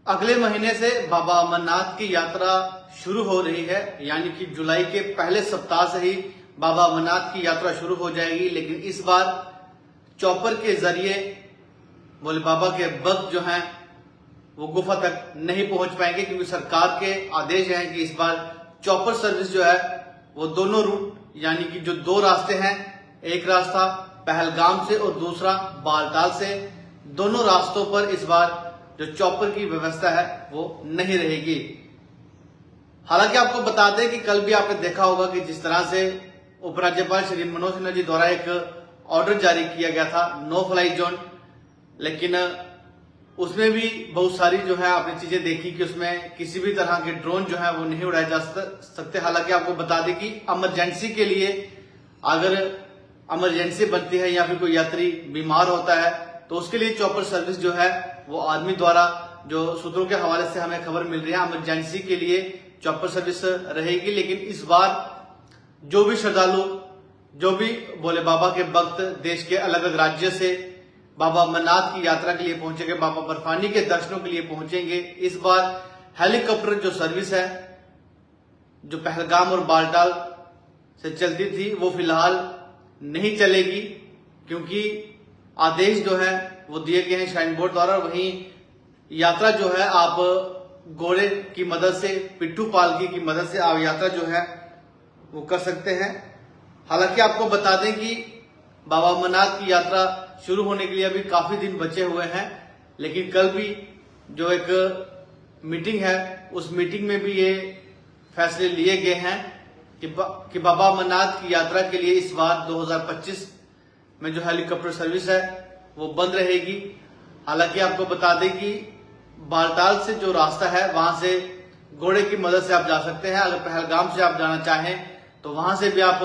अगले महीने से बाबा अमरनाथ की यात्रा शुरू हो रही है, यानी कि जुलाई के पहले सप्ताह से ही बाबा अमरनाथ की यात्रा शुरू हो जाएगी। लेकिन इस बार चॉपर के जरिए भोले बाबा के भक्त जो हैं वो गुफा तक नहीं पहुंच पाएंगे, क्योंकि सरकार के आदेश हैं कि इस बार चॉपर सर्विस जो है वो दोनों रूट, यानी कि जो दो रास्ते हैं, एक रास्ता पहलगाम से और दूसरा बालटाल से, दोनों रास्तों पर इस बार जो चॉपर की व्यवस्था है वो नहीं रहेगी। हालांकि आपको बता दें कि कल भी आपने देखा होगा कि जिस तरह से उपराज्यपाल श्री मनोज सिन्हा जी द्वारा एक ऑर्डर जारी किया गया था नो फ्लाई जोन, लेकिन उसमें भी बहुत सारी जो है आपने चीजें देखी कि उसमें किसी भी तरह के ड्रोन जो है वो नहीं उड़ाए जा सकते। हालांकि आपको बता दें कि इमरजेंसी के लिए अगर इमरजेंसी बनती है या फिर कोई यात्री बीमार होता है तो उसके लिए चॉपर सर्विस जो है वो आर्मी द्वारा, जो सूत्रों के हवाले से हमें खबर मिल रही है, इमरजेंसी के लिए चॉपर सर्विस रहेगी। लेकिन इस बार जो भी श्रद्धालु, जो भी भोले बाबा के भक्त देश के अलग अलग राज्य से बाबा अमरनाथ की यात्रा के लिए पहुंचेंगे, बाबा बर्फानी के दर्शनों के लिए पहुंचेंगे, इस बार हेलीकॉप्टर जो सर्विस है जो पहलगाम और बालटाल से चलती थी वो फिलहाल नहीं चलेगी, क्योंकि आदेश जो है वो दिए गए हैं श्राइन बोर्ड द्वारा। वहीं यात्रा जो है आप घोड़े की मदद से, पिट्ठू पालकी की मदद से आप यात्रा जो है वो कर सकते हैं। हालांकि आपको बता दें कि बाबा अमरनाथ की यात्रा शुरू होने के लिए अभी काफी दिन बचे हुए हैं, लेकिन कल भी जो एक मीटिंग है उस मीटिंग में भी ये फैसले लिए गए हैं कि बाबा अमरनाथ की यात्रा के लिए इस बार 2025 में जो हेलीकॉप्टर सर्विस है वो बंद रहेगी। हालांकि आपको बता दें कि बालटाल से जो रास्ता है वहां से घोड़े की मदद से आप जा सकते हैं। अगर पहलगाम से आप जाना चाहें तो वहां से भी आप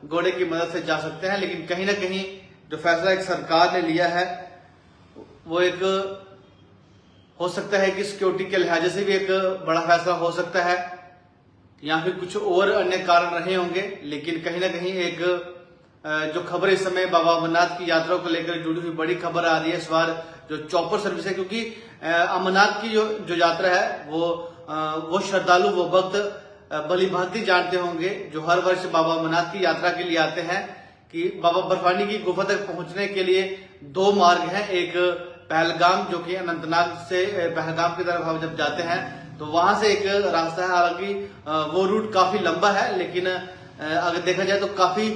घोड़े की मदद से जा सकते हैं। लेकिन कहीं ना कहीं जो फैसला एक सरकार ने लिया है वो एक हो सकता है कि सिक्योरिटी के लिहाजे से भी एक बड़ा फैसला हो सकता है, या फिर कुछ और अन्य कारण रहे होंगे। लेकिन कहीं ना कहीं एक जो खबर इस समय बाबा अमरनाथ की यात्रा को लेकर जुड़ी हुई बड़ी खबर आ रही है, इस बार जो चॉपर सर्विस है, क्योंकि अमरनाथ की जो यात्रा है वो श्रद्धालु, वो भक्त भली भांति जानते होंगे जो हर वर्ष बाबा अमरनाथ की यात्रा के लिए आते हैं कि बाबा बर्फानी की गुफा तक पहुंचने के लिए दो मार्ग हैं। एक पहलगाम, जो कि अनंतनाग से पहलगाम की तरफ हम जब जाते हैं तो वहां से एक रास्ता है। हालांकि वो रूट काफी लंबा है, लेकिन अगर देखा जाए तो काफी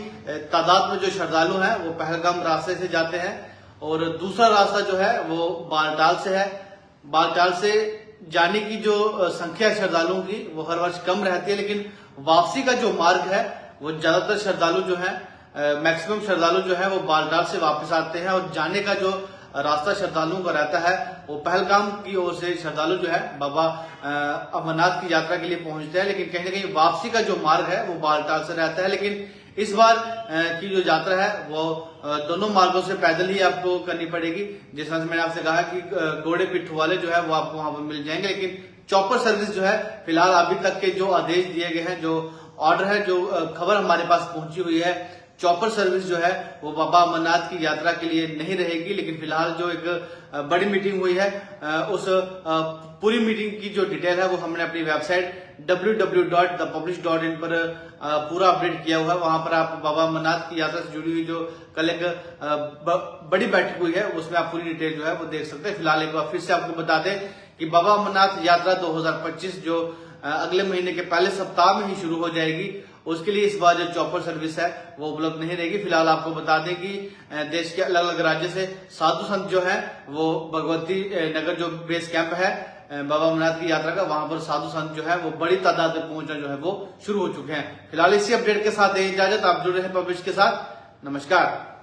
तादाद में जो श्रद्धालु हैं वो पहलगाम रास्ते से जाते हैं, और दूसरा रास्ता जो है वो बालटाल से है। बालटाल से जाने की जो संख्या है श्रद्धालुओं की वो हर वर्ष कम रहती है, लेकिन वापसी का जो मार्ग है वो ज्यादातर श्रद्धालु जो है, मैक्सिमम श्रद्धालु जो है वो बालटाल से वापस आते हैं, और जाने का जो रास्ता श्रद्धालुओं का रहता है वो पहलगाम की ओर से श्रद्धालु जो है बाबा अमरनाथ की यात्रा के लिए पहुंचते हैं। लेकिन कहीं ना कहीं वापसी का जो मार्ग है वो बालटाल से रहता है। लेकिन इस बार की जो यात्रा है वो दोनों मार्गों से पैदल ही आपको करनी पड़ेगी। जिस तरह से मैंने आपसे कहा कि घोड़े पिट्ठू वाले जो है वो आपको वहां पर मिल जाएंगे, लेकिन चॉपर सर्विस जो है फिलहाल अभी तक के जो आदेश दिए गए हैं, जो ऑर्डर है, जो खबर हमारे पास पहुंची हुई है, चॉपर सर्विस जो है वो बाबा अमरनाथ की यात्रा के लिए नहीं रहेगी। लेकिन फिलहाल जो एक बड़ी मीटिंग हुई है उस पूरी मीटिंग की जो डिटेल है वो हमने अपनी वेबसाइट www.thepublish.in पर पूरा अपडेट किया हुआ है। वहां पर आप बाबा अमरनाथ की यात्रा से जुड़ी हुई जो कल एक बड़ी बैठक हुई है उसमें आप पूरी डिटेल जो है वो देख सकते हैं। फिलहाल एक बार फिर से आपको बता दें कि बाबा अमरनाथ यात्रा 2025 जो अगले महीने के पहले सप्ताह में ही शुरू हो जाएगी, उसके लिए इस बार जो चॉपर सर्विस है वो उपलब्ध नहीं रहेगी। फिलहाल आपको बता दें कि देश के अलग अलग राज्य से साधु संत जो है वो भगवती नगर जो बेस कैंप है बाबा अमरनाथ की यात्रा का, वहां पर साधु संत जो है वो बड़ी तादाद में पहुंचना जो है वो शुरू हो चुके हैं। फिलहाल इसी अपडेट के साथ इजाजत, आप जुड़े हैं पब्लिश के साथ। नमस्कार।